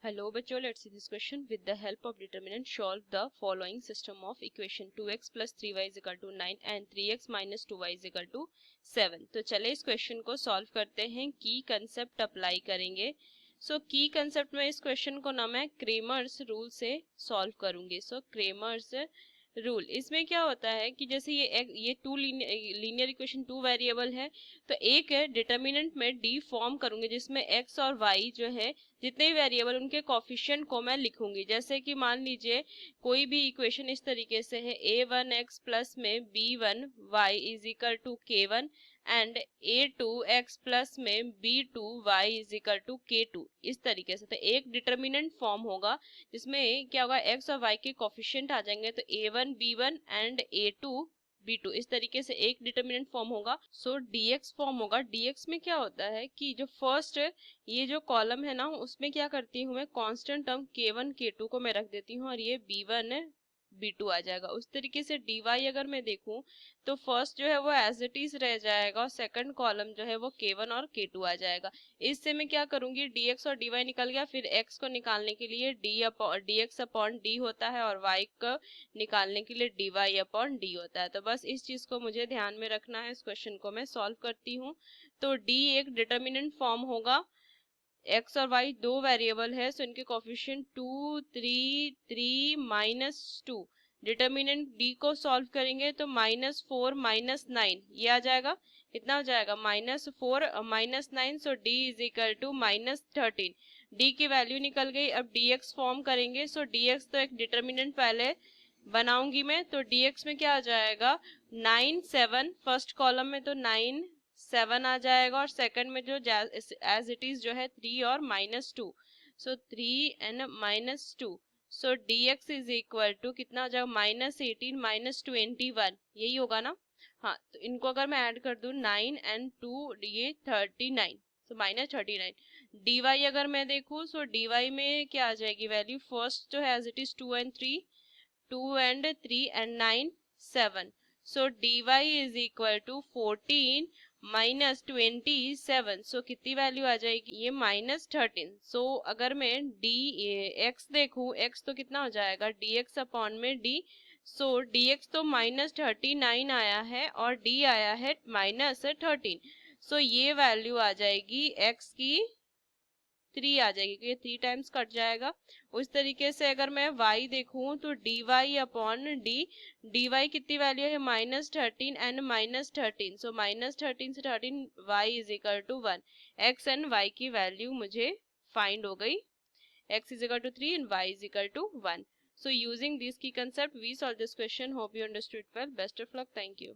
Hello बच्चों, let's see this question. With the help of determinant, solve the following system of equation. 2x plus 3y is equal to 9 and 3x minus 2y is equal to 7. तो चले इस question को solve करते हैं. की concept apply करेंगे. सो की concept में इस क्वेश्चन को ना मैं क्रेमर्स रूल से सॉल्व करूंगी. सो क्रेमर्स रूल इसमें क्या होता है कि जैसे ये two linear equation two variable है, तो एक डिटर्मिनेंट में डी फॉर्म करूंगी जिसमें एक्स और वाई जो है जितने भी वेरिएबल उनके कोफिशिएंट को मैं लिखूंगी. जैसे कि मान लीजिए कोई भी इक्वेशन इस तरीके से है a1x प्लस में b1y is equal to k1 and a2x plus में b2y is equal to k2. इस तरीके से तो एक डिटर्मिनेंट फॉर्म होगा जिसमें क्या होगा, x और y के कोफिशिएंट आ जाएंगे, तो a1 b1 and a2 b2 इस तरीके से एक डिटर्मिनेंट फॉर्म होगा. सो dx फॉर्म होगा. dx में क्या होता है कि जो फर्स्ट ये जो कॉलम है ना, उसमें क्या करती हूँ मैं, कांस्टेंट टर्म k1 k2 को मैं रख देती हूँ और ये b1 b2 आ जाएगा. उस तरीके से dy अगर मैं देखूं तो फर्स्ट जो है वो एज इट इज रह जाएगा और सेकंड कॉलम जो है वो k1 और k2 आ जाएगा. इससे मैं क्या करूंगी, dx और dy निकल गया. फिर x को निकालने के लिए dx अपॉन d होता है और y को निकालने के लिए dy अपॉन d होता है. तो बस इस चीज को मुझे ध्यान में रखना है. इस क्वेश्चन को मैं सॉल्व करती हूँ. तो d एक डिटर्मिनेंट फॉर्म होगा. x और y दो वेरिएबल है, सो इनके कोफिशिएंट 2 3 3 माइनस 2. डिटर्मिनेंट d को सॉल्व करेंगे तो -4 -9 ये आ जाएगा. कितना हो जाएगा, -4 -9. So d is equal to -13. d की वैल्यू निकल गई. अब dx फॉर्म करेंगे. सो dx तो एक डिटर्मिनेंट पहले बनाऊंगी मैं, तो dx में क्या आ जाएगा, 9 7 फर्स्ट कॉलम में तो 9 7 आ जाएगा और सेकंड में जो एज इट इज जो है 3 और -2. So 3 and -2. So dx is equal to कितना हो जाएगा, -18 -21 यही होगा ना. हाँ, तो इनको अगर मैं ऐड कर दूं 9 एंड 2 ये 39. सो -39. dy अगर मैं देखूं सो dy में क्या आ जाएगी वैल्यू, फर्स्ट जो है as it is 2 and 3 2 and 3 and 9 7. So dy is equal to 14 minus 27. So कितनी वैल्यू आ जाएगी, ये -13. So अगर मैं x देखूं, x तो कितना हो जाएगा, dx अपॉन में d. so dx तो -39 आया है और d आया है -13. so ये वैल्यू आ जाएगी x की 3 आ जाएगी, क्योंकि 3 टाइम्स कट जाएगा. उस तरीके से अगर मैं y देखूं तो dy अपॉन d, dy कितनी वैल्यू है, -13 एंड -13. सो -13 से 13 y is equal to 1. x and y की वैल्यू मुझे फाइंड हो गई. x is equal to 3 and y is equal to 1. So using this key concept we solve this question. Hope you understood well. Best of luck. Thank you.